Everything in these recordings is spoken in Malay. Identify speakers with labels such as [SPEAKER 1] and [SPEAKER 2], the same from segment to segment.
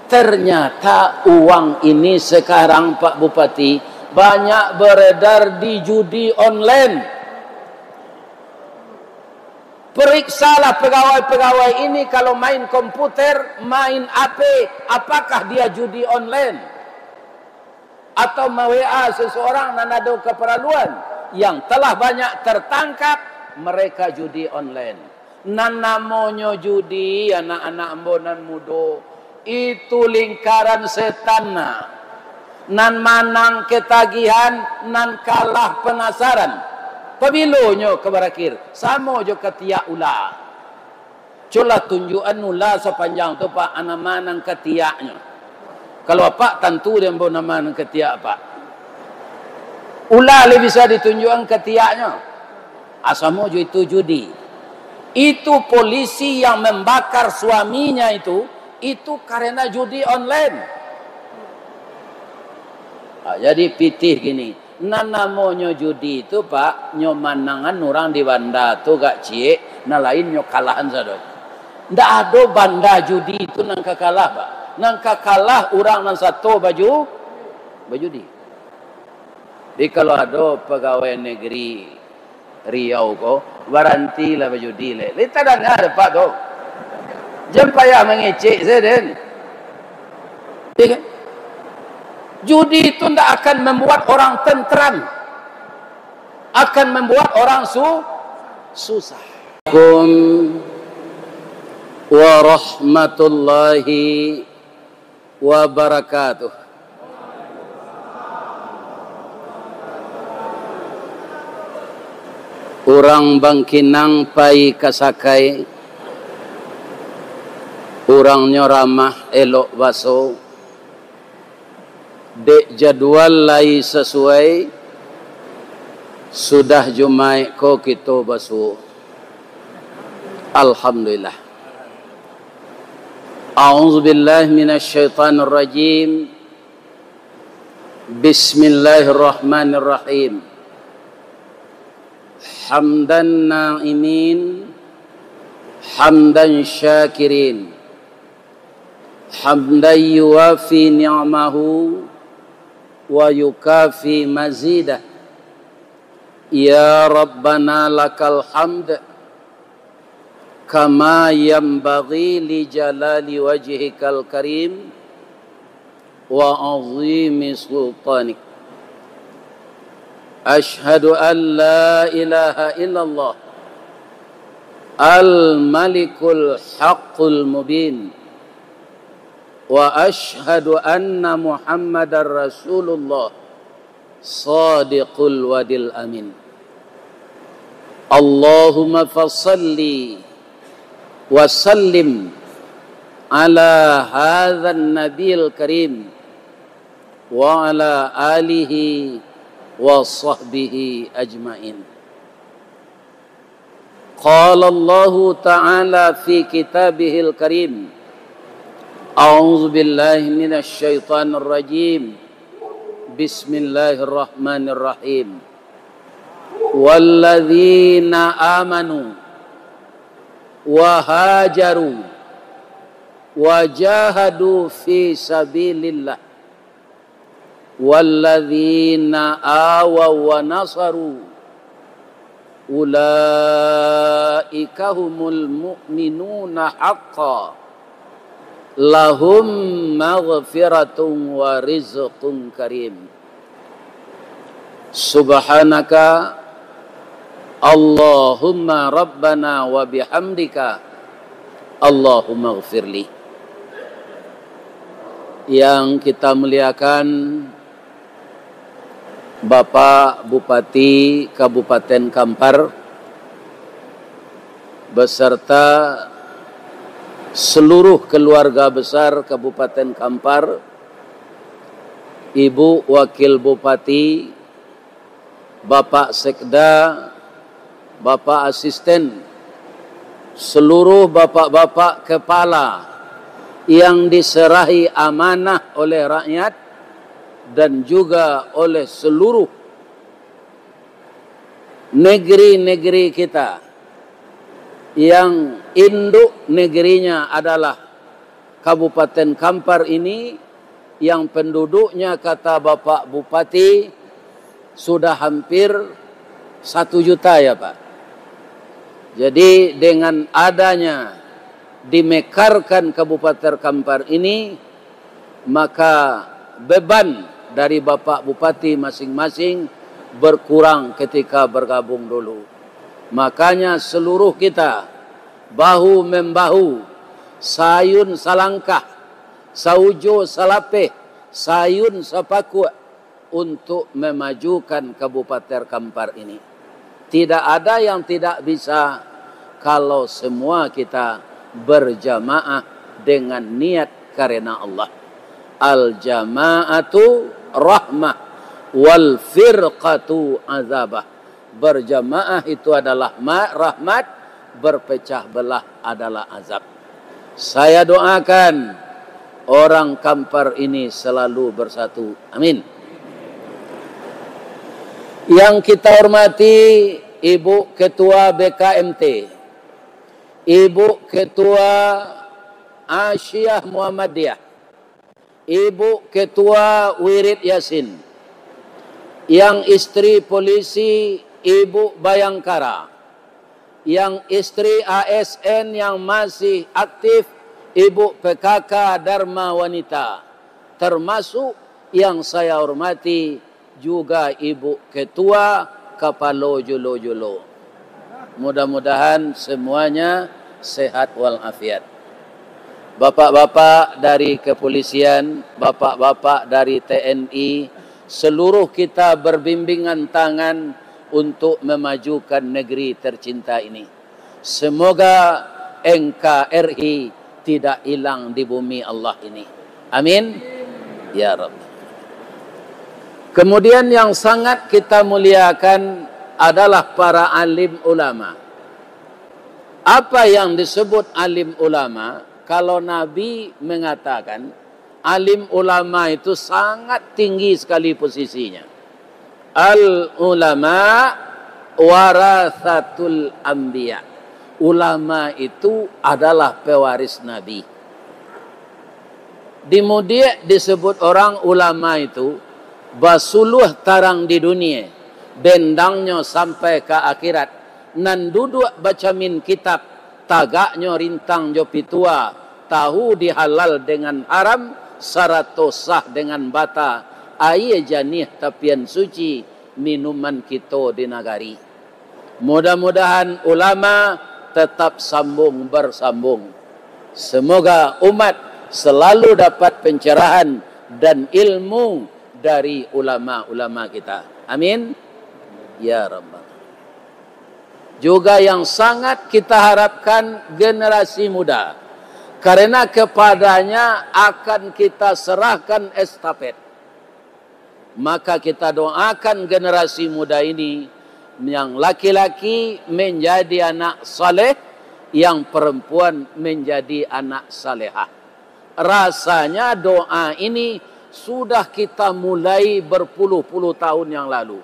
[SPEAKER 1] Ternyata uang ini sekarang Pak Bupati banyak beredar di judi online. Periksalah pegawai-pegawai ini kalau main komputer, main HP, apakah dia judi online? Atau WA seseorang dan ada keperluan yang telah banyak tertangkap, mereka judi online. Nan namanya judi, anak-anak ambonan mudo, itu lingkaran setan. Nan manang ketagihan, nan kalah penasaran. Pabilonyo kebarakir, sama jo ketiak ular. Cola tunjukan ular sepanjang tu Pak, anak manang ketiaknya. Kalau Pak tentu dia mau nama manang ketiak Pak. Ular bisa ditunjukkan ketiaknya. Asamo jo itu judi. Itu polisi yang membakar suaminya itu karena judi online. Jadi pitih gini, nanamonyo judi itu Pak, nyomanangan orang di banda tu gak cie, na lain nyo kalahan sadot. Ndak ada banda judi itu nangka kalah Pak. Nangka kalah orang nang satu baju di. Jadi kalau ada pegawai negeri Riau ko, waranti lah baju di le. Kita dah ada Pak tu. Jangan payah mengecek saya den. Judi itu tidak akan membuat orang tentram, akan membuat orang susah. Assalamualaikum warahmatullahi wabarakatuh. Orang Bangkinang pai kasakai, orangnya ramah elok baso, dek jadwal lai sesuai, sudah jumai ko kita baso. Alhamdulillah. A'udzubillahi minasyaitonir rajim. Bismillahirrahmanirrahim. Hamdan na'imin, hamdan syakirin, hamdan yuwafi ni'mahu wa yukafi mazidah. Ya Rabbana lakal hamd kama yanbaghi li jalali wajhikal karim wa azimi sultanik. Ashhadu an la ilaha illallah al-malikul haqqul mubin wa ashhadu anna Muhammadar Rasulullah sadiqul wadil amin. Allahumma fasalli wa sallim ala hadzal nabiyil karim wa ala alihi wa sahbihi ajma'in. Qala Allah ta'ala fi kitabihil karim, a'udzu billahi minasy syaithanir rajim. Bismillahirrahmanirrahim. Walladzina amanu wa hajaru wa jahadu fi sabilillah walladzina awaw wa nasaru ulaika humul mu'minuna haqqan lahum maghfiratun wa rizqun karim. Subhanaka Allahumma rabbana wa bihamdika Allahumma ghfirli. Yang kita muliakan Bapak Bupati Kabupaten Kampar beserta seluruh keluarga besar Kabupaten Kampar, Ibu Wakil Bupati, Bapak Sekda, Bapak Asisten, seluruh bapak-bapak kepala yang diserahi amanah oleh rakyat dan juga oleh seluruh negeri-negeri kita yang induk negerinya adalah Kabupaten Kampar ini yang penduduknya kata Bapak Bupati sudah hampir 1 juta ya Pak. Jadi dengan adanya dimekarkan Kabupaten Kampar ini, maka beban dari Bapak Bupati masing-masing berkurang ketika bergabung dulu. Makanya seluruh kita bahu-membahu, sayun salangkah, saujo salapeh, sayun sapaku untuk memajukan Kabupaten Kampar ini. Tidak ada yang tidak bisa kalau semua kita berjamaah dengan niat karena Allah. Al-jama'atu rahmah wal firqatu azabah. Berjamaah itu adalah rahmat, berpecah belah adalah azab. Saya doakan orang Kampar ini selalu bersatu. Amin. Yang kita hormati Ibu Ketua BKMT, Ibu Ketua Asyiyah Muhammadiyah, Ibu Ketua Wirid Yasin, yang istri polisi Ibu Bayangkara, yang istri ASN yang masih aktif Ibu PKK Dharma Wanita, termasuk yang saya hormati juga Ibu Ketua Kapalo Julo-Julo. Mudah-mudahan semuanya sehat walafiat. Bapak-bapak dari kepolisian, bapak-bapak dari TNI, seluruh kita berbimbingan tangan untuk memajukan negeri tercinta ini. Semoga NKRI tidak hilang di bumi Allah ini. Amin. Ya Rabb. Kemudian yang sangat kita muliakan adalah para alim ulama. Apa yang disebut alim ulama? Kalau Nabi mengatakan alim ulama itu sangat tinggi sekali posisinya. Al-ulama warathatul anbiya. Ulama itu adalah pewaris Nabi. Kemudian disebut orang ulama itu basuluh tarang di dunia, dendangnya sampai ke akhirat, nan duduk baca min kitab, tagaknya rintang jopi tua, tahu dihalal dengan haram, sarato sah dengan bata, air janih tapian suci, minuman kita di nagari. Mudah-mudahan ulama tetap sambung bersambung. Semoga umat selalu dapat pencerahan dan ilmu dari ulama-ulama kita. Amin. Ya Rabbal. Juga yang sangat kita harapkan generasi muda. Karena kepadanya akan kita serahkan estafet. Maka kita doakan generasi muda ini, yang laki-laki menjadi anak saleh, yang perempuan menjadi anak salehah. Rasanya doa ini sudah kita mulai berpuluh-puluh tahun yang lalu.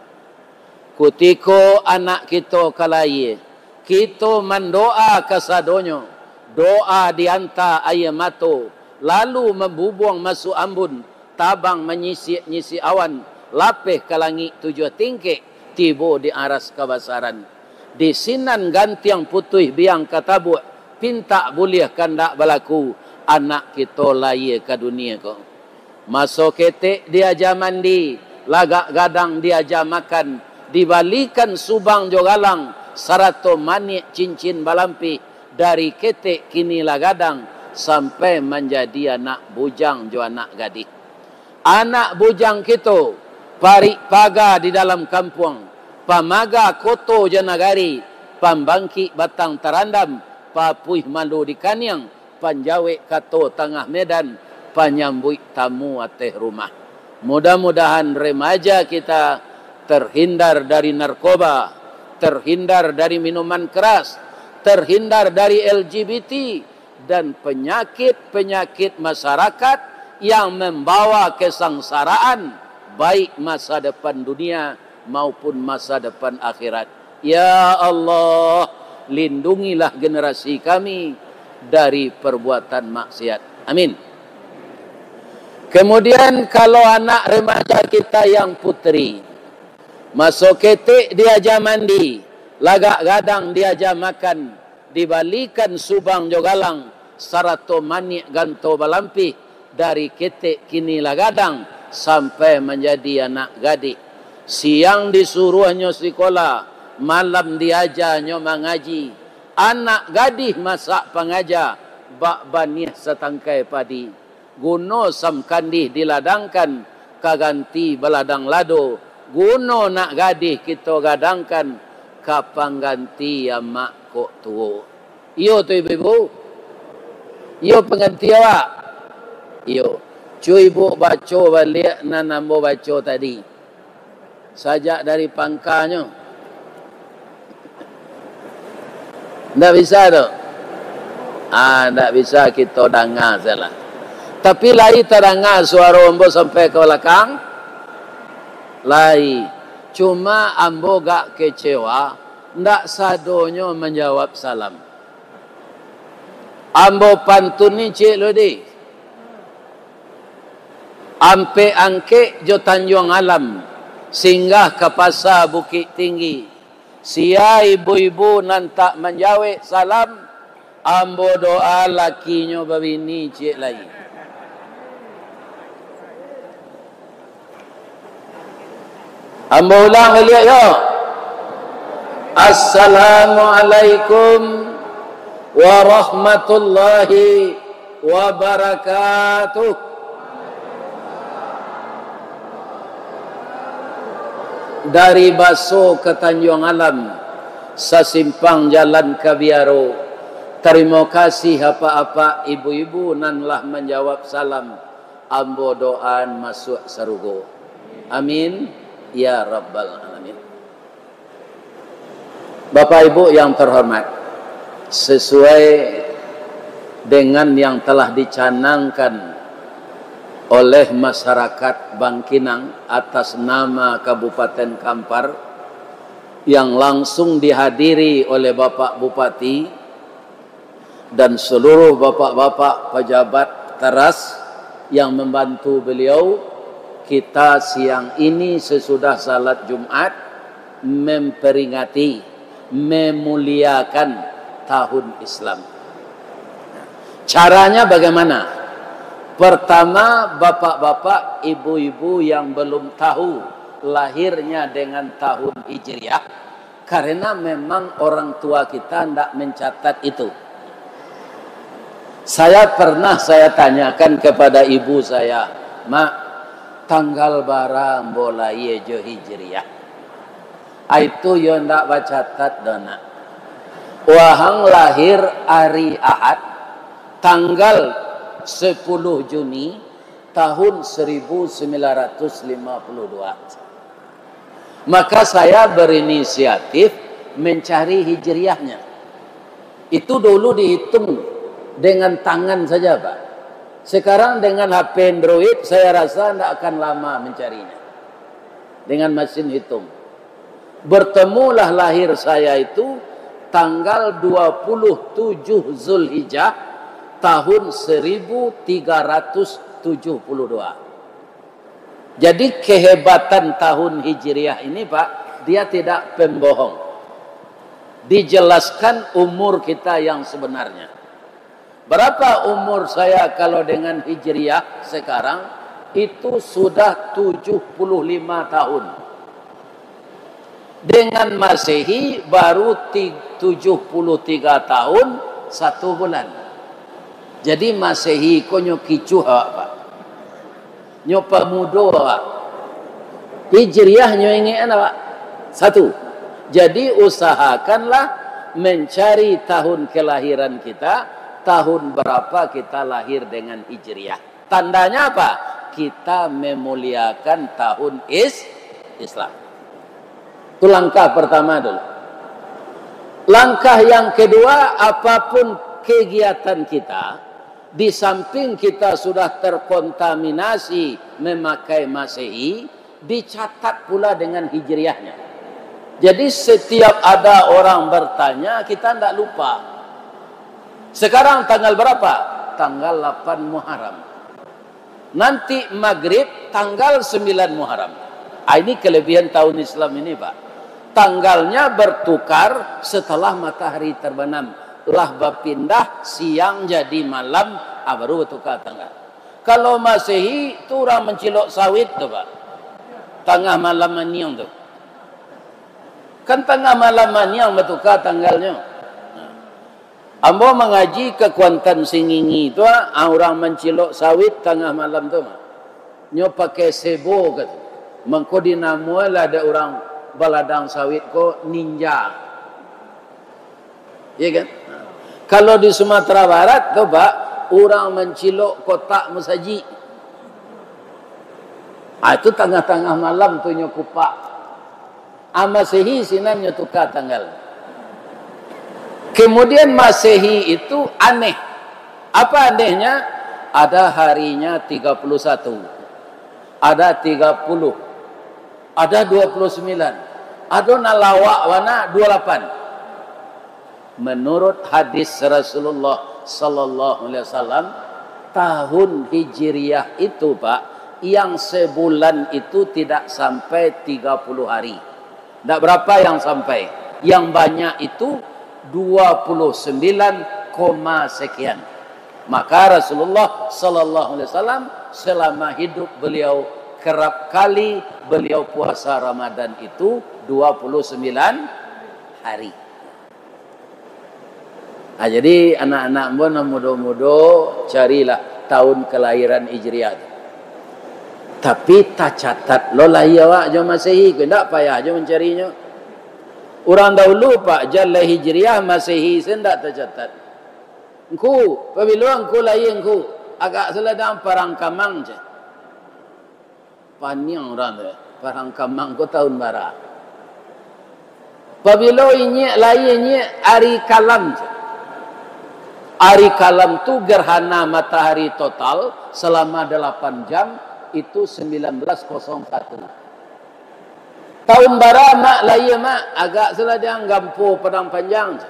[SPEAKER 1] Kutiko anak kita kalaya, kita mendoa kasadonyo, doa dianta ayamato, lalu membubuang masuk ambun, tabang menyisi awan, lapeh ke langit 7 tingkik, tibo di aras kabasaran. Di sinan gantiang putih biang katabu, pinta boleh kandak balaku, anak kita laya ke dunia ko. Masuk ketek diajar mandi, lagak gadang diajar makan, dibalikan subang jogalang, sarato manik cincin balampi, dari ketek kini lagadang, sampai menjadi anak bujang jo anak gadis. Anak bujang kita, parik paga di dalam kampung, pamaga koto janagari, pambangki batang terandam, papuih malu di kanyang, panjawe kato tengah medan, panyambui tamu ateh rumah. Mudah-mudahan remaja kita terhindar dari narkoba, terhindar dari minuman keras, terhindar dari LGBT dan penyakit-penyakit masyarakat yang membawa kesengsaraan baik masa depan dunia maupun masa depan akhirat. Ya Allah, lindungilah generasi kami dari perbuatan maksiat. Amin. Kemudian kalau anak remaja kita yang putri, masuk ketik diajar mandi, lagak gadang diajar makan, dibalikan subang jogalang, sarato manik ganto balampi, dari ketik kini lagadang, sampai menjadi anak gadis. Siang disuruhnya sekolah, malam diajarnya mengaji. Anak gadis masak pengajar, bak banih setangkai padi. Guno sam kandih diladangkan, kaganti beladang lado. Guno nak gadis kita gadangkan, kapang ganti amak kok tuo. Iyo tu ibu-ibu. Iyo pengganti awak. Iyo. Cuy ibu baca balik nanambo baca tadi. Sajak dari pangkanya. Tak bisa tu. Tak bisa kita dengar salah. Tapi lai terdengar suara ambo sampai ke belakang. Lai. Cuma ambo gak kecewa. Ndak sadonyo menjawab salam. Ambo pantun ni Cik Lodi. Ampe angke jo Tanjung Alam. Singgah ke pasar Bukit Tinggi. Sia ibu-ibu nan tak menjawab salam. Ambo doa lakinya babini Cik Lai. Ambo ulang lihat yo. Assalamualaikum warahmatullahi wabarakatuh. Dari Baso ke Tanjung Alam, sasimpang jalan ke Biaro. Terima kasih apa-apa ibu-ibu nanlah menjawab salam. Ambo doaan masuk sarugo. Amin ya rabbal alamin. Bapak Ibu yang terhormat, sesuai dengan yang telah dicanangkan oleh masyarakat Bangkinang atas nama Kabupaten Kampar yang langsung dihadiri oleh Bapak Bupati dan seluruh bapak-bapak pejabat teras yang membantu beliau, kita siang ini sesudah salat Jumat memperingati, memuliakan tahun Islam. Caranya bagaimana? Pertama, bapak-bapak, ibu-ibu yang belum tahu lahirnya dengan tahun Hijriah, karena memang orang tua kita tidak mencatat itu. Saya tanyakan kepada ibu saya, Mak, tanggal bara mulai je Hijriah. Itu yang tidak bacatat dona. Wahang lahir hari Ahad, tanggal 10 Juni tahun 1952. Maka saya berinisiatif mencari hijriahnya. Itu dulu dihitung dengan tangan saja, Pak. Sekarang dengan HP Android saya rasa tidak akan lama mencarinya. Dengan mesin hitung. Bertemulah lahir saya itu tanggal 27 Zulhijjah tahun 1372. Jadi kehebatan tahun Hijriah ini, Pak, dia tidak pembohong. Dijelaskan umur kita yang sebenarnya. Berapa umur saya kalau dengan Hijriah sekarang? Itu sudah 75 tahun. Dengan Masehi baru 73 tahun 1 bulan. Jadi Masehi ko nyo kicu awak, Pak. Nyo pemudo awak. Hijriah nyo ingin awak. 1. Jadi usahakanlah mencari tahun kelahiran kita, tahun berapa kita lahir dengan Hijriah. Tandanya apa? Kita memuliakan tahun Islam. Itu langkah pertama dulu. Langkah yang kedua, apapun kegiatan kita, di samping kita sudah terkontaminasi memakai Masehi, dicatat pula dengan Hijriahnya. Jadi setiap ada orang bertanya, kita tidak lupa. Sekarang tanggal berapa? tanggal 8 Muharram. Nanti maghrib tanggal 9 Muharram. Ini kelebihan tahun Islam ini, Pak. Tanggalnya bertukar setelah matahari terbenam. Lah berpindah siang jadi malam, baru bertukar tanggal. Kalau Masehi itu orang mencilok sawit tuh, Pak. Tengah malam maniang tuh. Kan tengah malam maniang bertukar tanggalnya. Ambo mengaji ke Kuantan Singingi itu, orang mencilok sawit tengah malam tuh, nyo pakai sebo gitu. Mengko dinamulah ada orang baladang sawit ko ninja. Iya kan? Kalau di Sumatera Barat tuh, Pak, orang mencilok kotak musaji. Itu tengah-tengah malam tuh nyo kupak. Masehi sinan nyo tukar tanggal. Kemudian Masehi itu aneh. Apa anehnya? Ada harinya 31. Ada 30. Ada 29. Ada nalawak wana 28. Menurut hadis Rasulullah sallallahu alaihi wasallam, tahun Hijriah itu, Pak, yang sebulan itu tidak sampai 30 hari. Tidak berapa yang sampai. Yang banyak itu 29, sekian. Maka Rasulullah sallallahu alaihi wasallam selama hidup beliau kerap kali beliau puasa Ramadan itu 29 hari. Jadi anak-anak muda-muda carilah tahun kelahiran Hijriah. Tapi tak catat lo lah ya wak jo Masehi, ndak payah jo mencarinya. Orang dahulu, Pak, jalla Hijriah Masehi sendak tercatat. Engku, pabila engku lahir engku agak seladang Parangkamang je. Paniang orang tu, Parangkamang ko tahun bara. Pabila ini lahirnya hari Kalam je. Hari Kalam tu gerhana matahari total selama 8 jam itu 1901. Tahun bara mak lahir mak agak seladang Gampo Padang Panjang.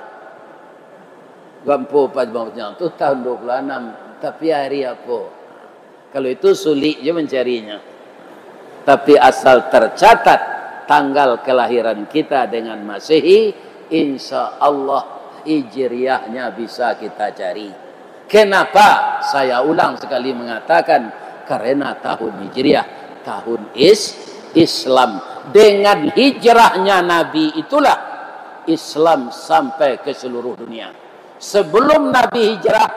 [SPEAKER 1] Gampo Padang Panjang tu tahun 26. Tapi hari apa? Kalau itu sulit je mencarinya. Tapi asal tercatat tanggal kelahiran kita dengan Masehi, insya Allah Hijriahnya bisa kita cari. Kenapa? Saya ulang sekali mengatakan, karena tahun Hijriah, tahun Islam. Dengan hijrahnya Nabi itulah Islam sampai ke seluruh dunia. Sebelum Nabi hijrah,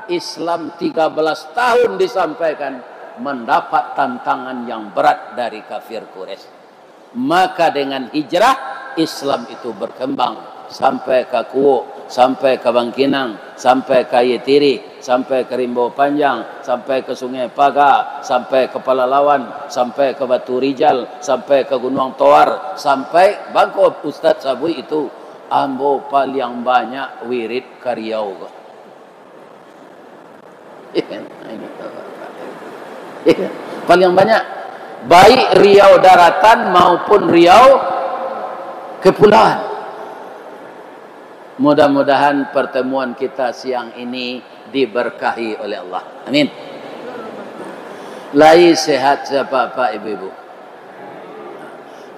[SPEAKER 1] Islam 13 tahun disampaikan mendapat tantangan yang berat dari kafir Quraisy. Maka dengan hijrah, Islam itu berkembang sampai ke Kuok, sampai ke Bangkinang, sampai ke Yetiri, sampai ke Rimbo Panjang, sampai ke Sungai Paga, sampai ke Palalawan, sampai ke Batu Rijal, sampai ke Gunung Toar, sampai Bangko Ustaz Sabui itu ambo paling banyak wirid Karyau. Paling banyak, baik Riau daratan maupun Riau kepulauan. Mudah-mudahan pertemuan kita siang ini diberkahi oleh Allah. Amin. Lai sehat siapa Pak Ibu-ibu.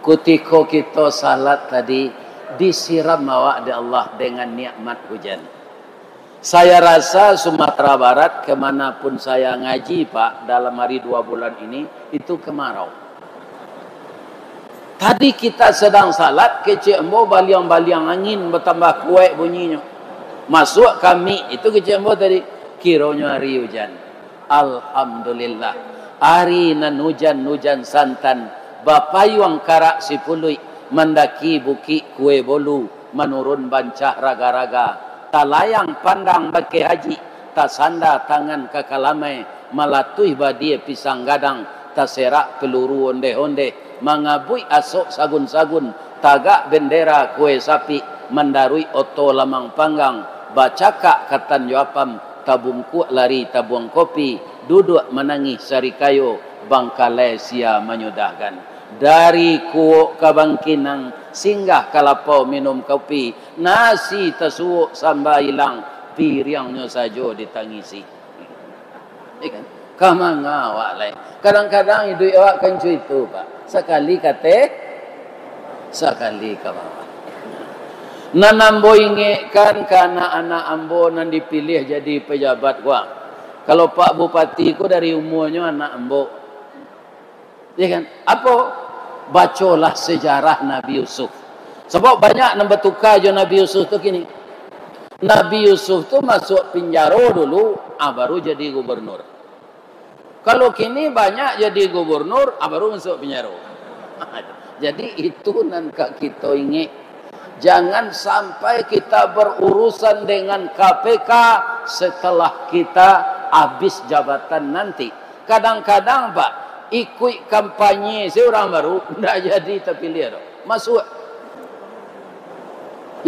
[SPEAKER 1] Kutiko kita salat tadi disiram awak di Allah dengan nikmat hujan. Saya rasa Sumatera Barat kemanapun saya ngaji, Pak, dalam hari 2 bulan ini itu kemarau. Tadi kita sedang salat, kecik embo baliang-baliang angin bertambah kuat bunyinya. Masuk kami, itu kecik embo tadi, kiranya hari hujan. Alhamdulillah. Hari nan hujan santan. Bapayuang karak sipului, mendaki bukit kue bolu, menurun bancah raga-raga. Talayang pandang baki haji, tasanda tangan ke kalamai, malatui badie pisang gadang, taserak peluru onde-onde. Mangabui asok sagun-sagun, tagak bendera kue sapi, mendarui oto lamang panggang, bacaka katan joapam, tabungku lari tabuang kopi, duduk menangis sari kayu, bangkalai sia menyudahkan. Dari Kuok ke Bangkinang, singgah kalapau minum kopi, nasi tesuuk samba hilang, piringnya saja ditangisi. Ikan kamanga awak lain. Kadang-kadang hidup awak kencu itu, Pak. Sekali kate, sekali kawawa. Nanambo ingatkan karena anak ambo nan dipilih jadi pejabat gua. Kalau Pak Bupati ku dari umurnya anak ambo. Ya kan? Apa? Bacolah sejarah Nabi Yusuf. Sebab banyak yang bertukar je Nabi Yusuf tu kini. Nabi Yusuf tu masuk penjara dulu, baru jadi gubernur. Kalau kini banyak jadi gubernur, baru masuk penjara. Jadi itu nan kita ingat. Jangan sampai kita berurusan dengan KPK setelah kita habis jabatan nanti. Kadang-kadang Pak, ikut kampanye seorang baru, tidak jadi terpilih. Masuk.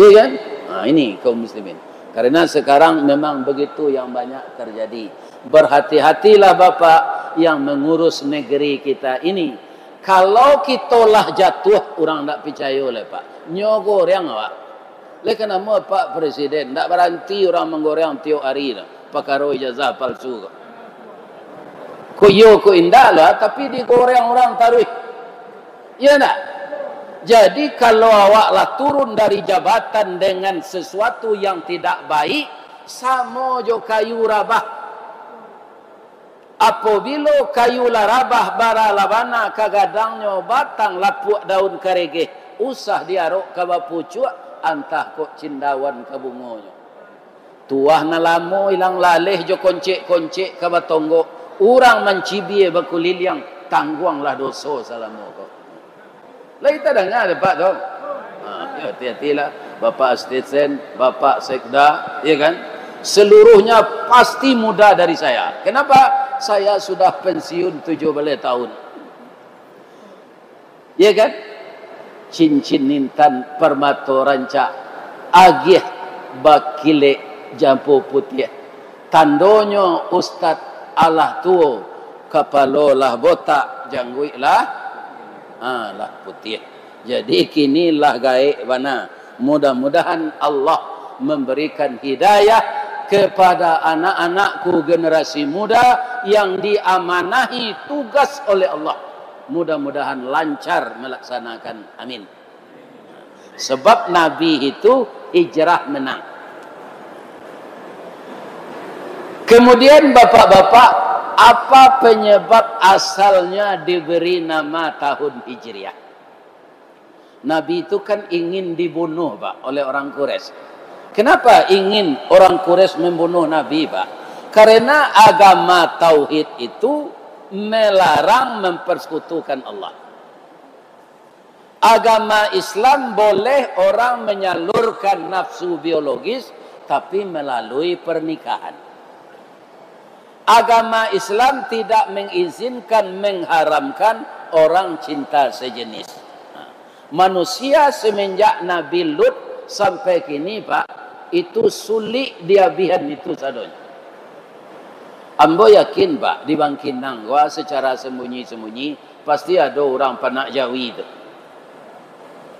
[SPEAKER 1] Ya kan? Nah, ini kaum muslimin. Karena sekarang memang begitu yang banyak terjadi. Berhati-hatilah Bapak yang mengurus negeri kita ini. Kalau kita lah jatuh, orang tak percaya oleh Pak. Nyogoreng awak. Oleh kenapa Pak Presiden tak berhenti orang menggoreng tiap hari lah. Pakaro ijazah palsu. Koyo ko indah lah, tapi digoreng orang taruh. Ya tak? Jadi kalau awaklah turun dari jabatan dengan sesuatu yang tidak baik, sama jo kayu rabah. Apabila kayu larabah bara labana kagadangnya batang lapuk daun karege, usah diarok ke bapucuk antah kok cindawan ke bungonya. Tuah na lamo ilang laleh jo koncek-koncek ke batonggo, urang mencibie bakulil yang tangguanglah dosa salamo kok. Lah kita dengar Pak dong. Hati-hatilah Bapak Astetsen, Bapak Sekda, ya kan? Seluruhnya pasti muda dari saya. Kenapa? Saya sudah pensiun 17 tahun. Ya kan? Cincin nintan permato ranca agih bakile jampu putih. Tandonyo Ustad Allah tuo kapalolah botak jangguilah lah putih. Jadi kinilah gaek mana. Mudah-mudahan Allah memberikan hidayah kepada anak-anakku generasi muda yang diamanahi tugas oleh Allah. Mudah-mudahan lancar melaksanakan. Amin. Sebab Nabi itu hijrah menang. Kemudian bapak-bapak, apa penyebab asalnya diberi nama tahun Hijriah? Nabi itu kan ingin dibunuh Pak oleh orang Quraisy. Kenapa ingin orang Quraisy membunuh Nabi Pak? Karena agama tauhid itu melarang mempersekutukan Allah. Agama Islam boleh orang menyalurkan nafsu biologis tapi melalui pernikahan. Agama Islam tidak mengizinkan, mengharamkan orang cinta sejenis. Manusia semenjak Nabi Lut sampai kini Pak, itu sulit diabihan itu sadonya. Ambo yakin Pak, di Bangkinang gua secara sembunyi-sembunyi pasti ada orang panak Jawi itu.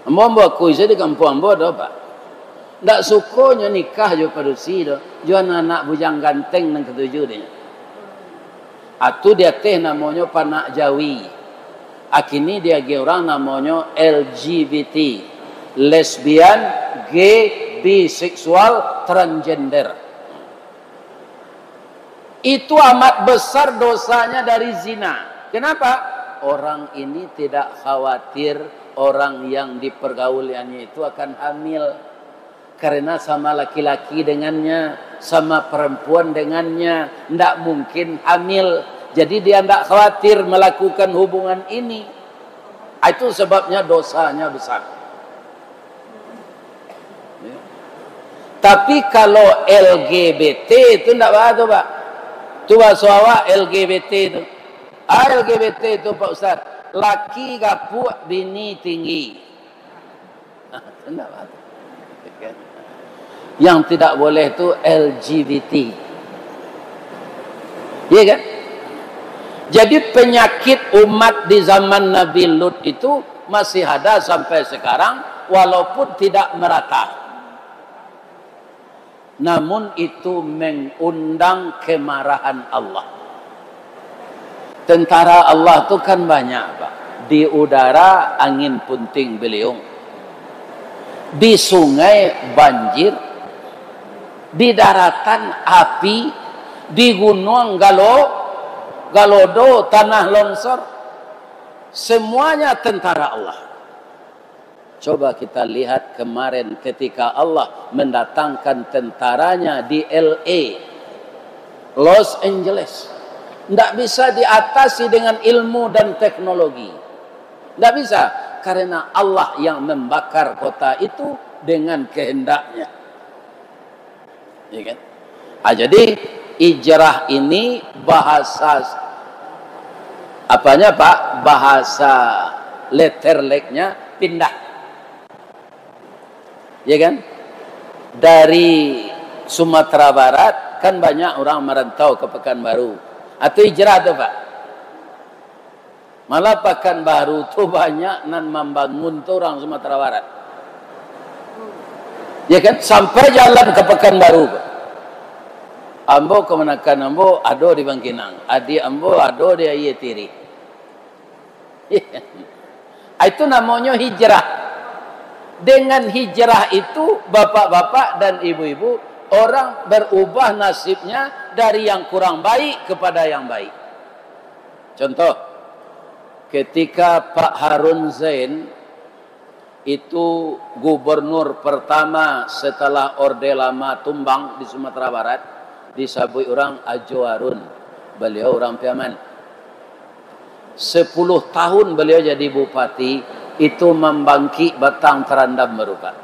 [SPEAKER 1] Ambo akui saya di kampung ambo ada Pak. Tak sukanya nikah jo padusi do, jo anak bujang ganteng nang ketujuh dia. Atu dia teh namanya panak Jawi. Akini dia ge orang namanya LGBT, lesbian, gay, biseksual, transgender. Itu amat besar dosanya dari zina. Kenapa? Orang ini tidak khawatir orang yang dipergauliannya itu akan hamil. Karena sama laki-laki dengannya, sama perempuan dengannya, tidak mungkin hamil. Jadi dia tidak khawatir melakukan hubungan ini. Itu sebabnya dosanya besar. Ya. Tapi kalau LGBT itu tidak apa Pak. Itu bahasa awak LGBT itu. LGBT itu Pak Ustaz. Laki gapuk, bini tinggi. Tidak apa. Yang tidak boleh itu LGBT. Iya kan? Jadi penyakit umat di zaman Nabi Lut itu masih ada sampai sekarang walaupun tidak merata. Namun itu mengundang kemarahan Allah. Tentara Allah tu kan banyak, Pak. Di udara angin punting beliung, di sungai banjir, di daratan api, di gunung galodo, tanah longsor. Semuanya tentara Allah. Coba kita lihat kemarin ketika Allah mendatangkan tentaranya di LA, Los Angeles. Tidak bisa diatasi dengan ilmu dan teknologi. Tidak bisa. Karena Allah yang membakar kota itu dengan kehendaknya. Ya kan? Jadi hijrah ini bahasa apanya Pak? Bahasa letterleknya pindah. Ya kan? Dari Sumatera Barat kan banyak orang merantau ke Pekanbaru. Atau hijrah tuh Pak. Malah Pekanbaru tuh banyak nan membangun tuh orang Sumatera Barat. Ya kan? Sampai jalan ke Pekanbaru Pak. Ambo kemenakan Ambo ado di Bangkinang. Adi Ambo ado di Ayetiri. Itu namanya hijrah. Dengan hijrah itu bapak-bapak dan ibu-ibu, orang berubah nasibnya dari yang kurang baik kepada yang baik. Contoh, ketika Pak Harun Zain itu gubernur pertama setelah Orde Lama tumbang di Sumatera Barat, disabui orang Ajo Harun. Beliau orang Piaman. 10 tahun beliau jadi bupati, itu membangkit batang terandam merupakan.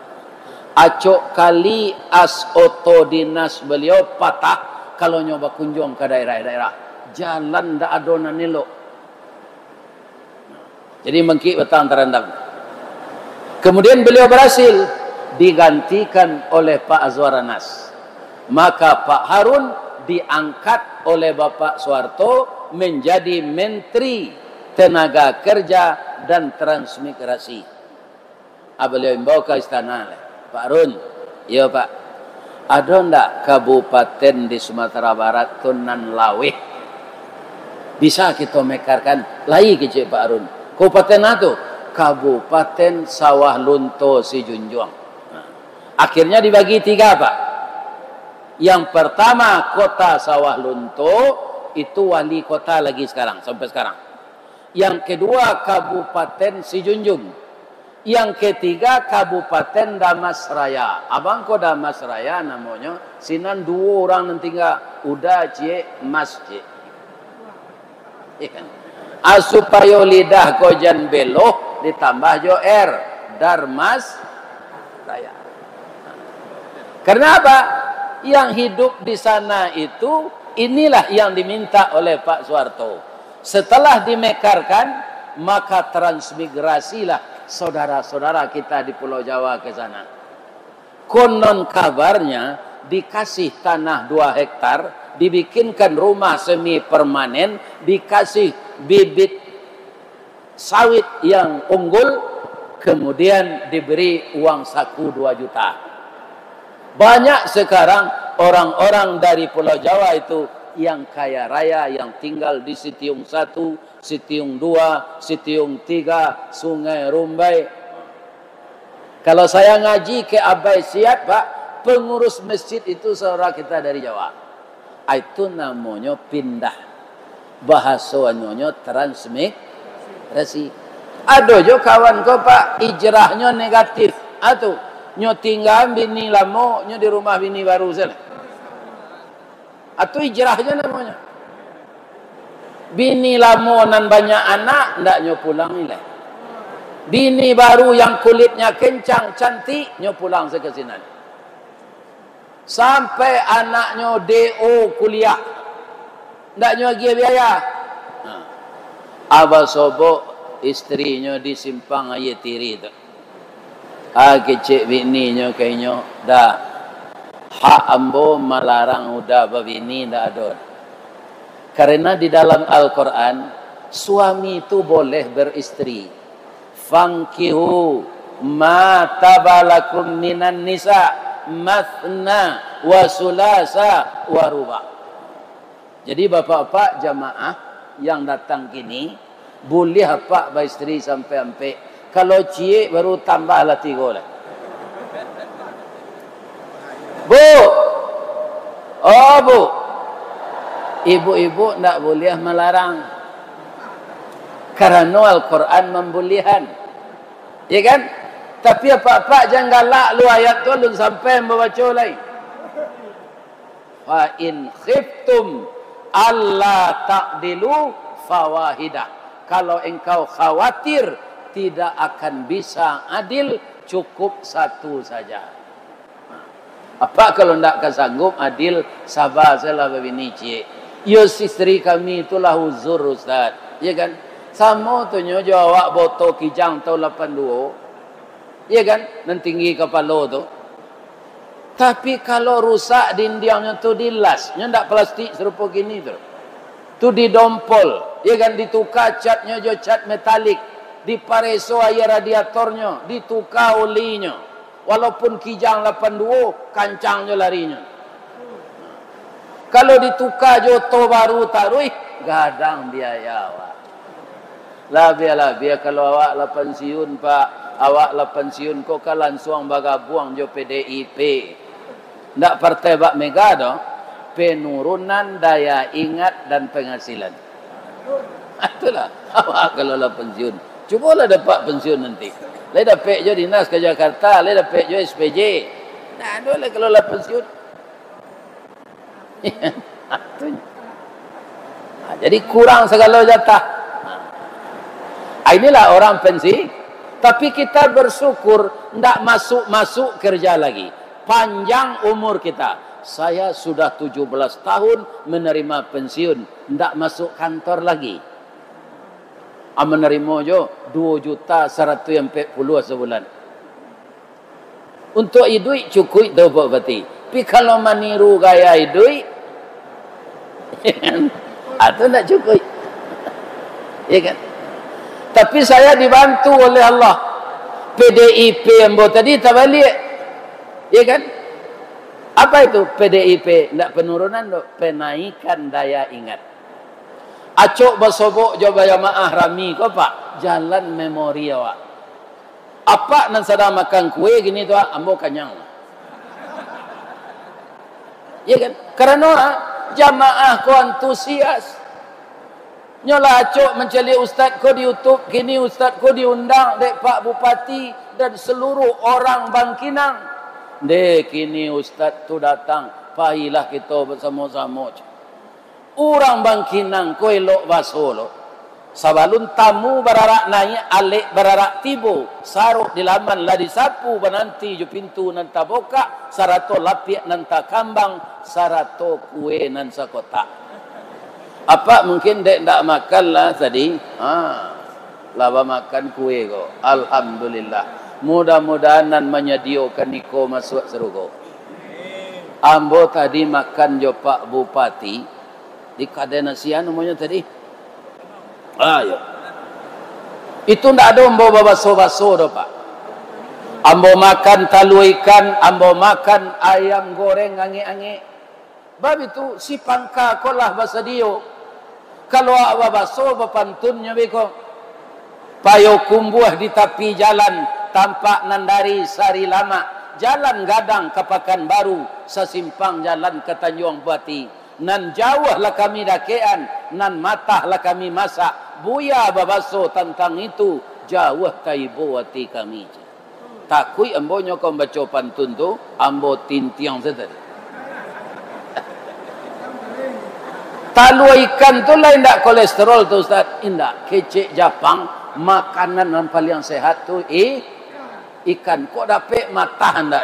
[SPEAKER 1] Acok kali as oto dinas beliau patah kalau nyoba kunjung ke daerah-daerah. Jalan ndak adonan nelo. Jadi mengkik batang terandam. Kemudian beliau berhasil digantikan oleh Pak Azwar Anas. Maka Pak Harun diangkat oleh Bapak Soeharto menjadi Menteri Tenaga Kerja dan Transmigrasi. Beliau membawa ke istana. Pak Harun, iya Pak, ada ndak kabupaten di Sumatera Barat Tunan Laweh? Bisa kita mekarkan lagi kecil Pak Harun. Kabupaten itu Kabupaten Sawah Lunto Sijunjuang. Akhirnya dibagi 3 Pak. Yang pertama kota Sawah Lunto, itu wali kota lagi sekarang sampai sekarang. Yang kedua Kabupaten Sijunjung. Yang ketiga Kabupaten Damasraya. Abang ko Damasraya namanya. Sinan 2 orang nanti udah cie masjid. Supaya lidah ko jan beloh ditambah jo R Darmas Raya. Karena apa? Yang hidup di sana itu inilah yang diminta oleh Pak Soeharto. Setelah dimekarkan, maka transmigrasilah saudara-saudara kita di Pulau Jawa ke sana. Konon kabarnya dikasih tanah 2 hektar, dibikinkan rumah semi permanen, dikasih bibit sawit yang unggul, kemudian diberi uang saku 2 juta. Banyak sekarang orang-orang dari Pulau Jawa itu yang kaya raya, yang tinggal di Sitiung 1, Sitiung 2, Sitiung 3, Sungai Rumbai. Kalau saya ngaji ke Abai Siat, Pak, pengurus masjid itu saudara kita dari Jawa. Itu namanya pindah. Bahasanya transmigrasi. Ada jo kawan ko Pak, hijrahnya negatif. Atau nyo tinggal bini lama, nyo di rumah bini baru saja. Atau hijrahnya namanya. Bini lama nan banyak anak, ndak nyo pulang nilai. Bini baru yang kulitnya kencang, cantik, nyo pulang sekesinan. Sampai anaknya DO kuliah, ndak nyo lagi biaya. Abah sobo istrinya di Simpang Ayetiri itu. Kecik bini nyo kayaknya dah. Hak ambo melarang udah babini ndak ada. Karena di dalam Al-Quran suami itu boleh beristri. Fankihu ma tabalakum minan nisa mathna wa sulasa wa ruba. Jadi bapak-bapak jamaah, yang datang kini boleh apa ba istri sampai kalau cie baru tambahlah 3 lah. Bu. Oh bu. Ibu-ibu tak boleh melarang. Karena Al-Quran membolehkan. Ya kan? Tapi apa-apa jangan galak lu ayat tu lu sampai membaca lain. Fa in khiftum alla ta'dilu fawahidah. Kalau engkau khawatir tidak akan bisa adil, cukup 1 saja. Apa kalau tidak kesanggup adil, sabar salah begini cik. Ya istri kami itulah uzur Ustaz. Ya kan? Sama tu nyojo awak boto kijang tahun 82. Ya kan? Dan tinggi kepala tu. Tapi kalau rusak dindingnya tu dilas, nya ndak plastik serupa gini tu. Tu didompol, ya kan, ditukar catnya jo cat metalik, dipareso air radiatornya, ditukar olinya. Walaupun kijang 82, kancangnya larinya. Kalau ditukar joto baru taruh, gadang biaya awak. Lah biar kalau awak lah pensiun pak, awak lah pensiun kok kan langsung bagabuang jo PDIP. Ndak partai bak mega doh. Penurunan daya ingat dan penghasilan. Itulah awak kalau lah pensiun. Cubalah dapat pensiun nanti. Lai dapat jo dinas ke Jakarta, lai dapat jo SPJ. Nah, boleh kalau lah pensiun. Jadi kurang segala jatah. Inilah orang pensi. Tapi kita bersyukur ndak masuk kerja lagi. Panjang umur kita. Saya sudah 17 tahun menerima pensiun, ndak masuk kantor lagi. Menerima jo 2.140.000 sebulan. Untuk hidup cukup dapat berarti. Tapi kalau meniru gaya hidup, itu tak cukup. Ya kan? Tapi saya dibantu oleh Allah. PDIP yang buat tadi tak balik. Ya kan? Apa itu PDIP? Tidak penurunan, penaikan daya ingat. Acok basobok jawab jamaah rami kau pak jalan memori awak. Apa nan sada makan kue gini tu ambo kanyang. Ya kan? Karena jamaah kau antusias. Nyolah acok mencari ustaz kau di YouTube, kini ustaz kau diundang dek Pak Bupati dan seluruh orang Bangkinang. Dek kini ustaz tu datang, pahilah kita bersama-sama. Orang Bangkinang ko elok basolo. Sabalun tamu bararak naik alik bararak tibo. Saruk di laman lah disapu bananti jo pintu nanta boka. Sarato lapiak nanta kambang. Sarato kue nan sakota. Apa mungkin dek ndak makan lah tadi? Laba makan kue ko. Alhamdulillah. Mudah-mudahan nan menyediakan niko masuk serugo. Ambo tadi makan jo Pak Bupati. Di kadenasian namanya tadi. Ya. Itu ndak ada ambo babaso-baso doh pak. Ambo makan talu ikan, ambo makan ayam goreng ange-ange. Bab itu si pangka kolah bahasa dio. Kalau babaso bapantunnya beko. Payo kumbuah di tepi jalan tampak nandari sari lama. Jalan gadang ke Pekanbaru, sesimpang jalan ke Tanjung Buati. Nan jauh lah kami dakean, nan matah lah kami masak. Buya babaso tentang itu, jauh kaibo hati kami. Takui ambo nyokong baca pantun tu, ambo tintiang saja. Talu ikan tu lain tak kolesterol tu Ustaz. Indak, kecek Jepang, makanan yang paling sehat tu ikan. Kok dapat matah anda?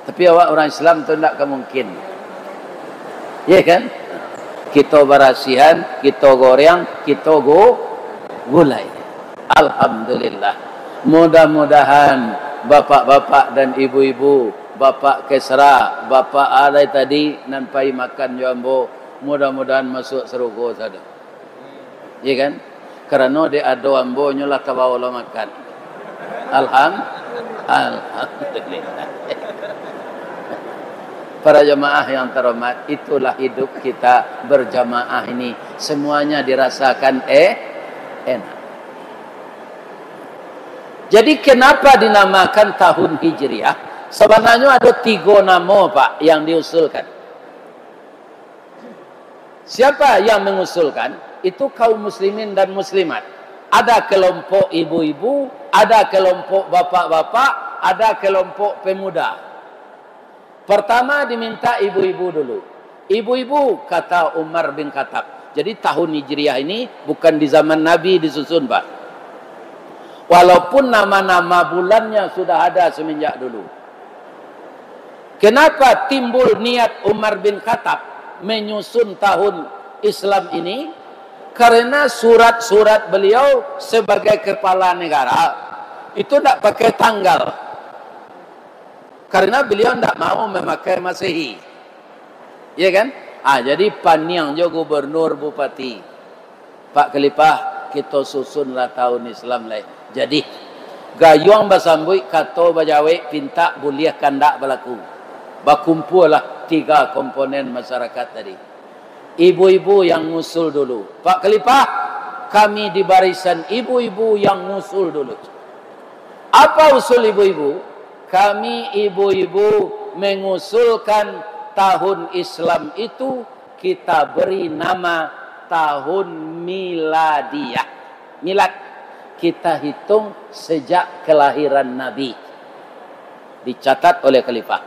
[SPEAKER 1] Tapi awak orang Islam tu tidak kemungkin. Ya kan? Kita berasihan, kita goreng, kita gulai. Alhamdulillah. Mudah-mudahan bapak-bapak dan ibu-ibu, bapak Kesra, bapak Alai tadi nampai makan jambo, mudah-mudahan masuk serugo saja. Ya kan? Karena dia ada ambo nyolah kabawa makan. Alhamdulillah. Para jemaah yang terhormat, itulah hidup kita berjamaah ini. Semuanya dirasakan enak. Jadi kenapa dinamakan tahun Hijriah? Sebenarnya ada 3 nama Pak yang diusulkan. Siapa yang mengusulkan? Itu kaum muslimin dan muslimat. Ada kelompok ibu-ibu, ada kelompok bapak-bapak, ada kelompok pemuda. Pertama diminta ibu-ibu dulu. Ibu-ibu, kata Umar bin Khattab. Jadi tahun Hijriah ini bukan di zaman Nabi disusun Pak. Walaupun nama-nama bulannya sudah ada semenjak dulu. Kenapa timbul niat Umar bin Khattab menyusun tahun Islam ini? Karena surat-surat beliau sebagai kepala negara itu tidak pakai tanggal. Karena beliau tidak mau memakai Masehi. Ya kan? Jadi paniang jo gubernur bupati. Pak Khalifah, kita susunlah tahun Islam lain. Jadi gayung basambui kato bajawe pinta buliah kandak berlaku. Bakumpullah 3 komponen masyarakat tadi. Ibu-ibu yang ngusul dulu. Pak Khalifah, kami di barisan ibu-ibu yang ngusul dulu. Apa usul ibu-ibu? Kami ibu-ibu mengusulkan tahun Islam itu kita beri nama tahun Miladiyah. Milad kita hitung sejak kelahiran Nabi. Dicatat oleh Khalifah.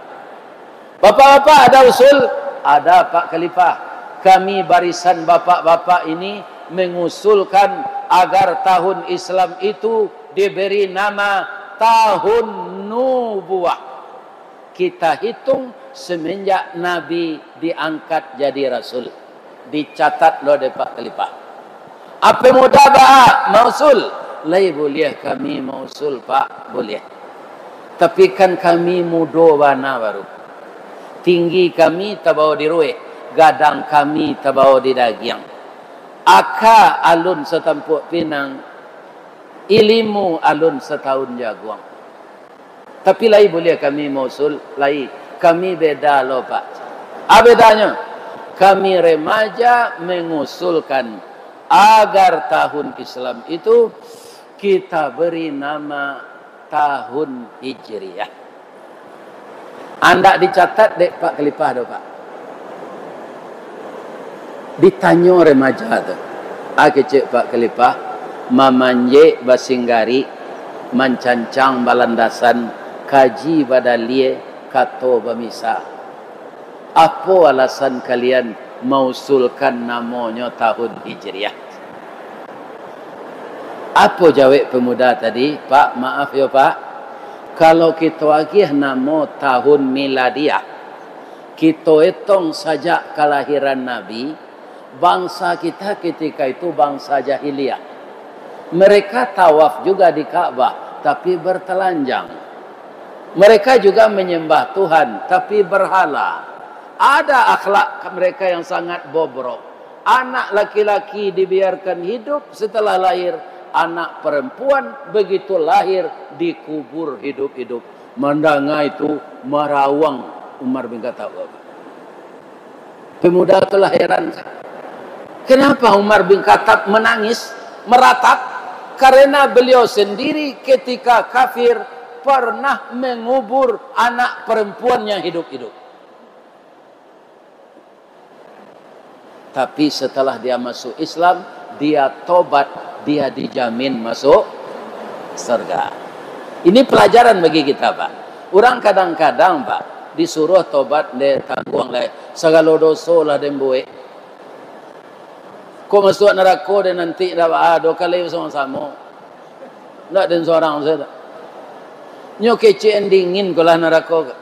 [SPEAKER 1] Bapak-bapak ada usul? Ada Pak Khalifah. Kami barisan bapak-bapak ini mengusulkan agar tahun Islam itu diberi nama tahun nubuah. Kita hitung semenjak Nabi diangkat jadi Rasul. Dicatat loh oleh Pak Khalifah. Apa mudah mausul? Lai boleh kami mausul Pak, boleh. Tapi kan kami mudo bana baru. Tinggi kami tabawa di rueh, gadang kami tabawa di dagiang. Aka alun setampuk pinang, ilimu alun setahun jaguang. Tapi lai boleh kami mausul, lai kami beda loh Pak. Bedanya? Kami remaja mengusulkan agar tahun Islam itu kita beri nama tahun Hijriah. Anda dicatat dek Pak Khalifah do Pak. Ditanya remaja tu. Cek Pak Khalifah, mamanje basinggari, mancancang balandasan, kaji badalie, kato bamisa. Apa alasan kalian mausulkan namanya tahun Hijriah? Apa jawab pemuda tadi? Pak, maaf ya Pak. Kalau kita agih nama tahun Miladiah, kita hitung saja kelahiran Nabi, bangsa kita ketika itu bangsa jahiliyah. Mereka tawaf juga di Ka'bah, tapi bertelanjang. Mereka juga menyembah Tuhan, tapi berhala. Ada akhlak mereka yang sangat bobrok. Anak laki-laki dibiarkan hidup setelah lahir. Anak perempuan begitu lahir dikubur hidup-hidup. Mandanga itu merawang Umar bin Khattab. Pemuda itulah heran. Kenapa Umar bin Khattab menangis, meratap? Karena beliau sendiri ketika kafir pernah mengubur anak perempuannya hidup-hidup. Tapi setelah dia masuk Islam, dia tobat, dia dijamin masuk surga. Ini pelajaran bagi kita Pak. Orang kadang-kadang Pak disuruh tobat le tangguang le segala dosa lah demboe. Kau masuk neraka dan nanti dapat dua kali sama-sama. Ndak dan seorang saja. Nyo kece dingin kalau neraka.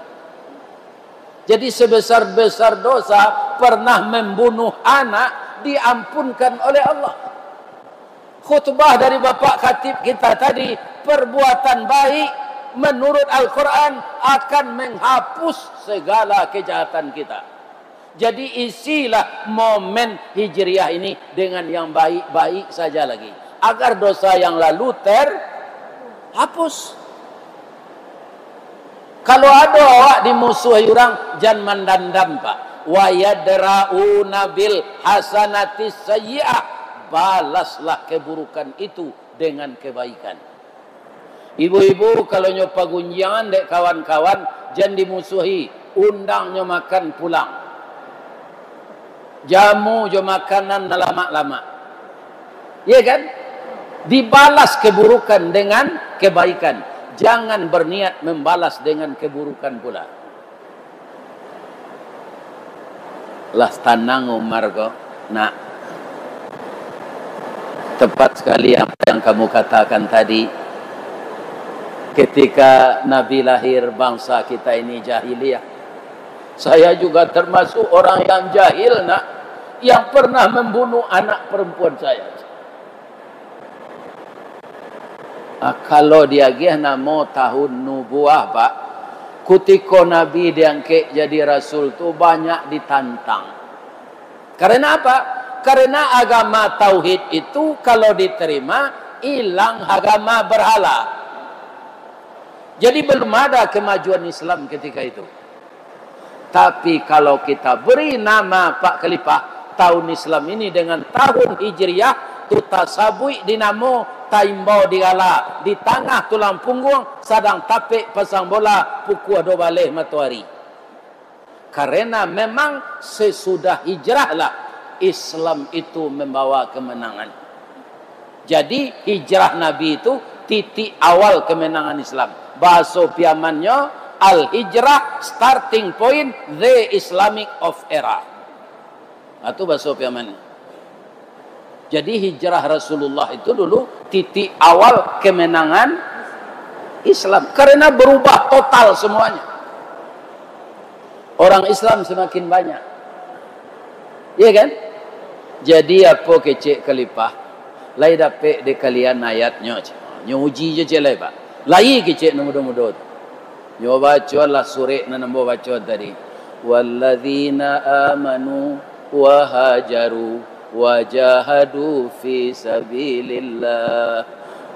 [SPEAKER 1] Jadi sebesar-besar dosa pernah membunuh anak diampunkan oleh Allah. Khutbah dari Bapak Khatib kita tadi, perbuatan baik menurut Al-Quran akan menghapus segala kejahatan kita. Jadi isilah momen Hijriah ini dengan yang baik-baik saja lagi. Agar dosa yang lalu terhapus. Kalau ada awak dimusuhi orang, jangan mandandam pak. Wa yadra'una bil hasanati sayyi'ah. Balaslah keburukan itu dengan kebaikan. Ibu-ibu kalau nyopa gunjangan dek kawan-kawan, jangan dimusuhi. Undang nyo makan pulang. Jamu jo makanan lama-lama. Iya kan? Dibalas keburukan dengan kebaikan. Jangan berniat membalas dengan keburukan pula. Lah tenang Umar kok. Nak. Tepat sekali apa yang kamu katakan tadi. Ketika Nabi lahir, bangsa kita ini jahiliyah. Saya juga termasuk orang yang jahil, nak. Yang pernah membunuh anak perempuan saya. Kalau dia nama tahun nubuah pak, ketika Nabi diangkat jadi Rasul tu banyak ditantang. Karena apa? Karena agama Tauhid itu kalau diterima, hilang agama berhala. Jadi belum ada kemajuan Islam ketika itu. Tapi kalau kita beri nama Pak Khalifah, tahun Islam ini dengan tahun Hijriah, tu tasabui dinamo taimbau digala di tengah tulang punggung sedang tapik pasang bola pukul 2 balik matahari. Karena memang sesudah hijrahlah Islam itu membawa kemenangan. Jadi hijrah Nabi itu titik awal kemenangan Islam. Bahasa piamannya al-hijrah starting point the Islamic of era. Itu bahasa piamannya. Jadi hijrah Rasulullah itu dulu titik awal kemenangan Islam. Karena berubah total semuanya. Orang Islam semakin banyak. Iya kan? Jadi apa kecek Khalifah? Lai dapat di kalian ayatnya. Nyo uji je celai pak. Lai kecek mudah-mudah. Nyo baca lah surah na nombor baca tadi. Walladzina amanu wa hajaru wajahadu fi sabilillah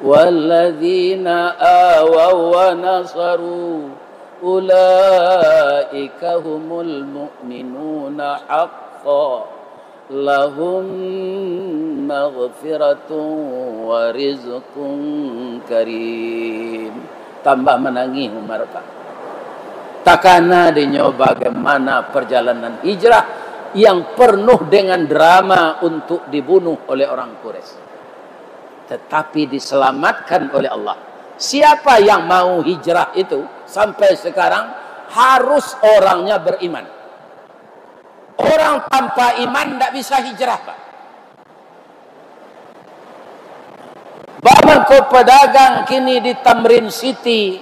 [SPEAKER 1] walladzina awaw wa nasaru ulaika humul mu'minuna haqqan lahum maghfiratun wa rizqun karim. Tambah menangis Umar pak. Takana dinyo bagaimana perjalanan hijrah yang penuh dengan drama untuk dibunuh oleh orang Quraisy. Tetapi diselamatkan oleh Allah. Siapa yang mau hijrah itu sampai sekarang harus orangnya beriman. Orang tanpa iman tidak bisa hijrah pak. Bahkan kau pedagang kini di Tamrin City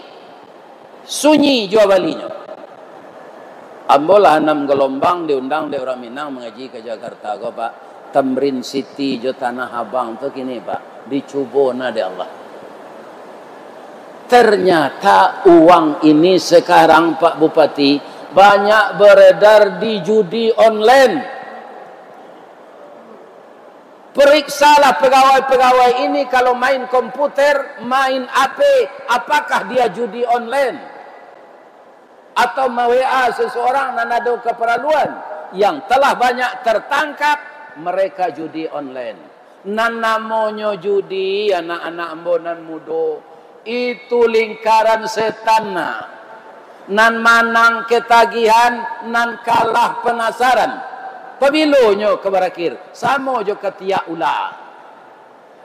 [SPEAKER 1] sunyi jual balinya. Ambolah 6 gelombang diundang di orang Minang mengaji ke Jakarta kok pak. Tamrin City jo Tanah Abang tu kini pak dicubona de Allah. Ternyata uang ini sekarang Pak Bupati banyak beredar di judi online. Periksalah pegawai-pegawai ini kalau main komputer, main HP, apakah dia judi online? Atau WA seseorang dan ada keperluan yang telah banyak tertangkap, mereka judi online. Nan namanya judi anak-anak ambonan mudo itu lingkaran setan. Nan manang ketagihan, nan kalah penasaran. Pabilonyo kebarakir sama jo ketiak ulah.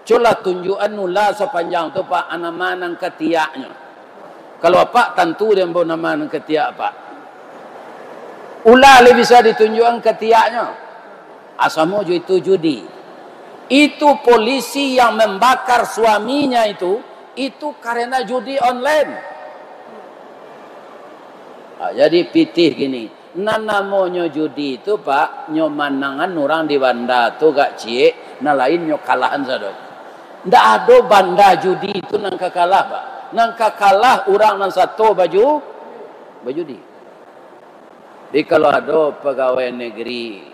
[SPEAKER 1] Cola tunjukan ulah sepanjang tu pak anak manang ketiaknya. Kalau apa tentu dia bawa nama nang ketiak apa. Ulah le bisa ditunjukkan ketiaknya. Asamo jo itu judi. Itu polisi yang membakar suaminya itu karena judi online. Jadi pitih gini. Nan namanya judi itu pak nyomanangan orang di banda tu gak cie, na lain nyo kalahan sadok. Ndak ada banda judi itu nang kakalah pak. Nang kakalah orang nang satu baju di. Jadi kalau ada pegawai negeri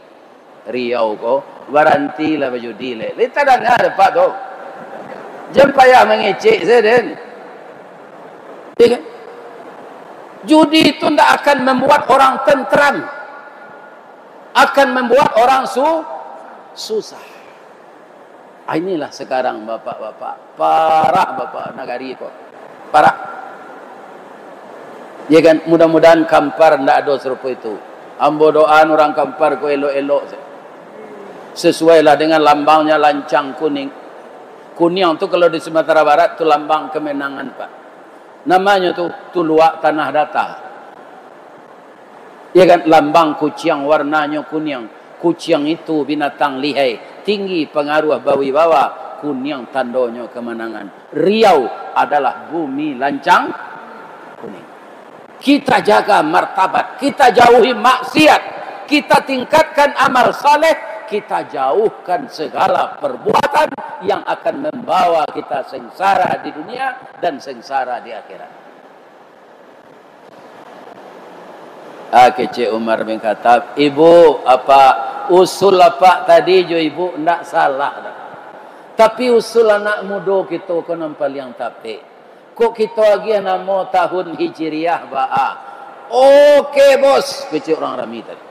[SPEAKER 1] Riau ko, waranti lah baju di le. Lita dah ada pak tu. Jangan payah mengecek saya den. Judi itu tidak akan membuat orang tentram, akan membuat orang susah. Inilah sekarang bapak-bapak, parah bapak nagari kok, parah. Ya kan, mudah-mudahan Kampar tidak ada serupa itu. Ambo doaan orang Kampar ko elok-elok, sesuailah dengan lambangnya lancang kuning. Kuning tu kalau di Sumatera Barat tu lambang kemenangan pak. Namanya tu Tuluak Tanah Datar. Ya kan, lambang kucing warnanya kuning. Kucing itu binatang lihai, tinggi pengaruh bawi-bawa, kuning tandanya kemenangan. Riau adalah bumi lancang kuning. Kita jaga martabat, kita jauhi maksiat, kita tingkatkan amal saleh, kita jauhkan segala perbuatan yang akan membawa kita sengsara di dunia dan sengsara di akhirat. Kecik Umar bin Khattab, ibu apa usul apa tadi jo ibu ndak salah dah. Tapi usul anak muda kita ko nampal yang tapi. Kok kita lagi nama tahun Hijriah ba'a. Okey bos, kecik orang Rami tadi.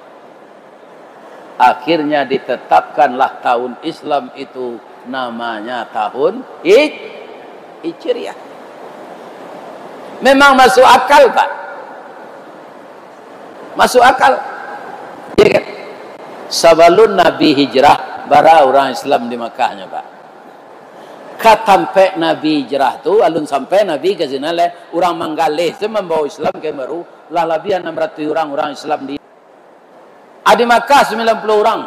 [SPEAKER 1] Akhirnya ditetapkanlah tahun Islam itu namanya tahun Hijriah. Memang masuk akal pak, masuk akal. Ya kan? Sebelum Nabi hijrah, bara orang Islam di Makkahnya pak. Katampe Nabi hijrah tu, alun sampai Nabi ke sini le, orang Manggale itu membawa Islam ke Meru, lah lebih 600 orang Islam di Adi Makkah 90 orang.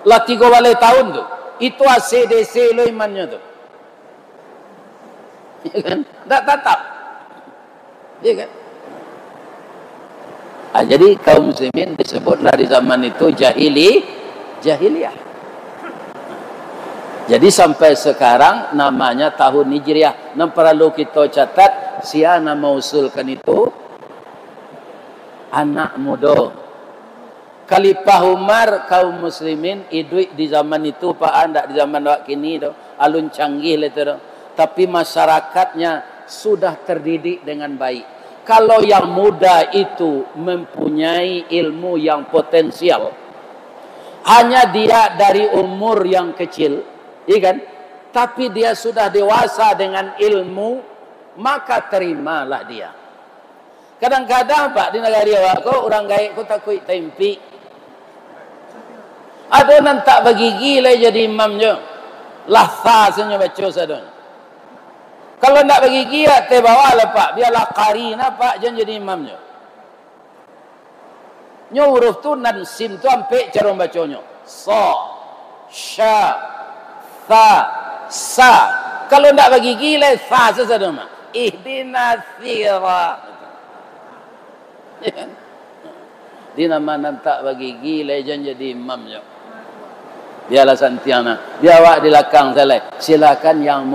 [SPEAKER 1] Lah 3 wali tahun tu. Itu ACDC lo imannya tu. Ya kan? Tak tetap. Ya kan? Jadi kaum muslimin disebutlah di zaman itu jahiliyah. Jadi sampai sekarang namanya tahun Hijriah. Yang perlu kita catat, siapa mengusulkan itu? Anak muda. Khalifah Umar kaum muslimin hidup di zaman itu pak anda di zaman kini tu alun canggih leter, tapi masyarakatnya sudah terdidik dengan baik. Kalau yang muda itu mempunyai ilmu yang potensial, hanya dia dari umur yang kecil, iya kan? Tapi dia sudah dewasa dengan ilmu, maka terimalah dia. Kadang-kadang pak di negara awak orang gaik ko takut tempi. Ada nan tak bagi gila jadi imamnya. Lahsa senyum baca sadon. Kalau nak bagi gila te bawa lah pak, biarlah qarina pak jangan jadi imamnya. Nyo huruf tu nan sin tu ampe cara bacanya. Sa, sya, tha, sa. Kalau nak bagi gila sa sesadon mah. Ihdinas sirah. Di nama nan tak bagi gila jangan jadi imamnya. Biarlah santiana. Biar awak di belakang saya. Silakan yang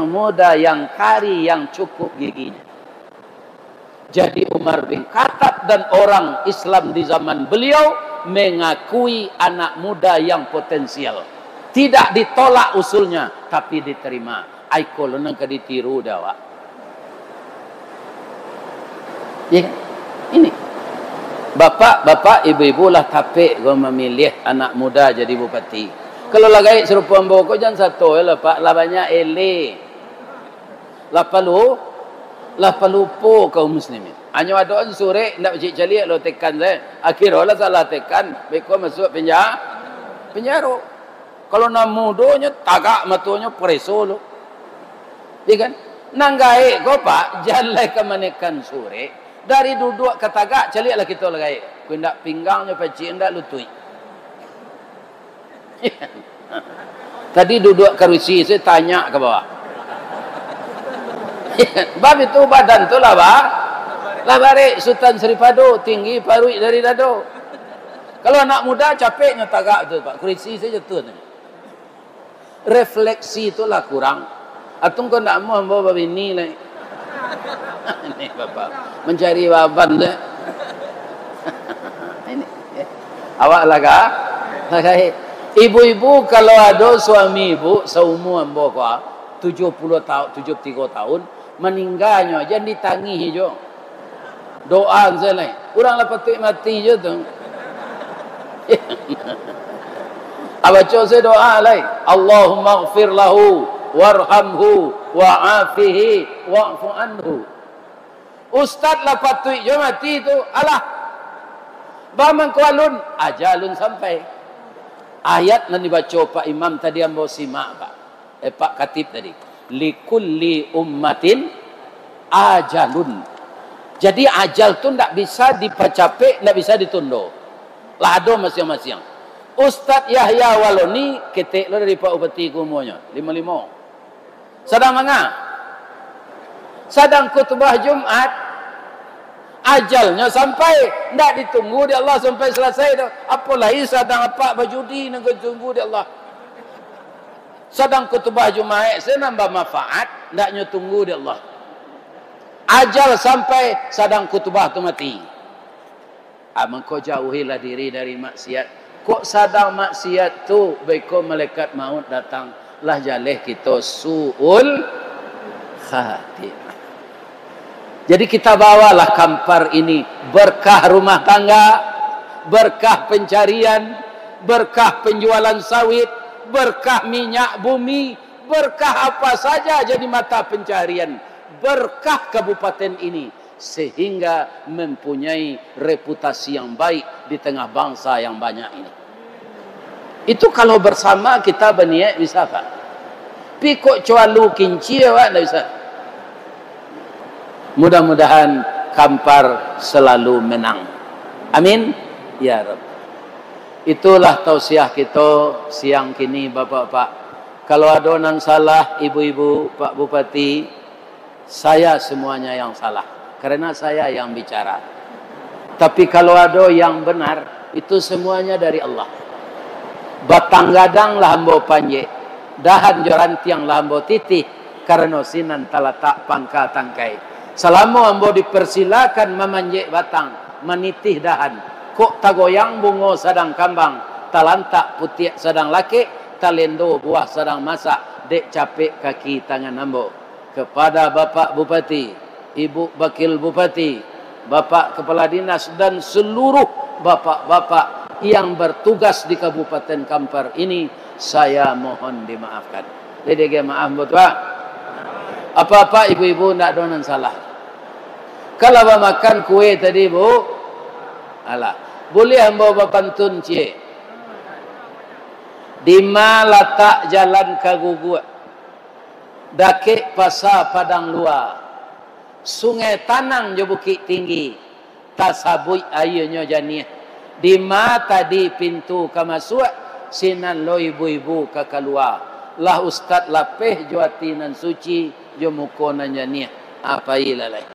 [SPEAKER 1] muda, yang kari, yang cukup giginya. Jadi Umar bin Khattab dan orang Islam di zaman beliau mengakui anak muda yang potensial. Tidak ditolak usulnya, tapi diterima. Aiko lenang ke ditiru dah awak. Ya, ini. Bapak, ibu-ibu lah tapik kau memilih anak muda jadi bupati. Kalau lagi serupa ambo kau jangan satu lah pak, lah banyak ele. Lah perlu po kaum muslimin. Hanya ada orang sore nak cik calik lo tekan saya. Akhirnya lah salah tekan, beko masuk penjara. Kalau nak mudonya tagak matunya preso lo. Ya kan? Nanggai kau pak, jalan ke manekan sore. Dari duduk ke tagak, caliklah kita lagi. Kau nak pinggangnya pacik, nak lutui. Tadi duduk kerusi, saya tanya ke bawah. Bab itu badan tu lah, bah. Lah barik Sultan Seripado, tinggi parui dari dado. Kalau anak muda, capeknya tagak tu, pak. Kerusi saya jatuh. Refleksi itulah kurang. Atung kau nak mau bawa bini lah. Ini bapak mencari baban deh. Ini awak laga. Ibu-ibu kalau ada suami ibu seumur ambo ko 70 tahun, 73 tahun, meninggalnya jangan ditangi jo. Doa zelai. Urang lah patut mati je tu. Abaca saya doa lai. Allahumma ighfir lahu warhamhu wa'afihi wa'fu anhu. Ustaz lah patut je mati tu. Alah. Bamang kualun ajalun sampai. Ayat yang dibaca Pak Imam tadi ambo simak Pak. Pak Khatib tadi. Likulli ummatin ajalun. Jadi ajal tu tak bisa dipacapai, tak bisa ditunda. Lah ada masing-masing. Ustaz Yahya Waloni ketik lo dari Pak Upati kumunya 55. Sedang mana? Sedang khutbah Jumat. Ajalnya sampai tak ditunggu di Allah sampai selesai dah. Apalagi sedang apa berjudi nak tunggu di Allah. Sedang khutbah Jumat saya nambah manfaat, taknya tunggu di Allah. Ajal sampai sedang khutbah tu mati. Maka jauhilah diri dari maksiat. Kok sedang maksiat tu baiko malaikat maut datang lah jaleh kita suul khatimah. Jadi kita bawalah kampar ini berkah rumah tangga, berkah pencarian, berkah penjualan sawit, berkah minyak bumi, berkah apa saja jadi mata pencarian, berkah kabupaten ini sehingga mempunyai reputasi yang baik di tengah bangsa yang banyak ini. Itu kalau bersama kita berniat bisa Pak. Tapi kok cualu kinci Pak tak bisa. Mudah-mudahan kampar selalu menang. Amin. Ya Rabb. Itulah tausiah kita siang kini Bapak-bapak. Kalau ada yang salah ibu-ibu, Pak Bupati, saya semuanya yang salah. Karena saya yang bicara. Tapi kalau ada yang benar, itu semuanya dari Allah. Batang gadang lah hambo panjek. Dahan jorantiang lah hambo titih. Karena sinan talatak pangka tangkai. Selama hambo dipersilakan memanjek batang, menitih dahan. Kok tagoyang bungo sedang kambang, talantak putih sedang laki, talendo buah sedang masak, dek capek kaki tangan hambo. Kepada Bapak Bupati, Ibu Wakil Bupati, Bapak Kepala Dinas dan seluruh bapak-bapak yang bertugas di Kabupaten Kampar ini, saya mohon dimaafkan. Jadi maaf Pak. Apa-apa ibu-ibu nak donan salah. Kalau makan kue tadi Bu, alah, boleh hamba bapantun cie. Di mana letak jalan Kagugu? Dakik pasar Padang Luar. Sungai Tanang je Bukit Tinggi. Tasabui airnya janiah. Di mana tadi pintu ke masuk, sinan lo ibu-ibu ke keluar. Lah ustaz lapeh juati nan suci, jo muko nan janiah. Apa ilalai.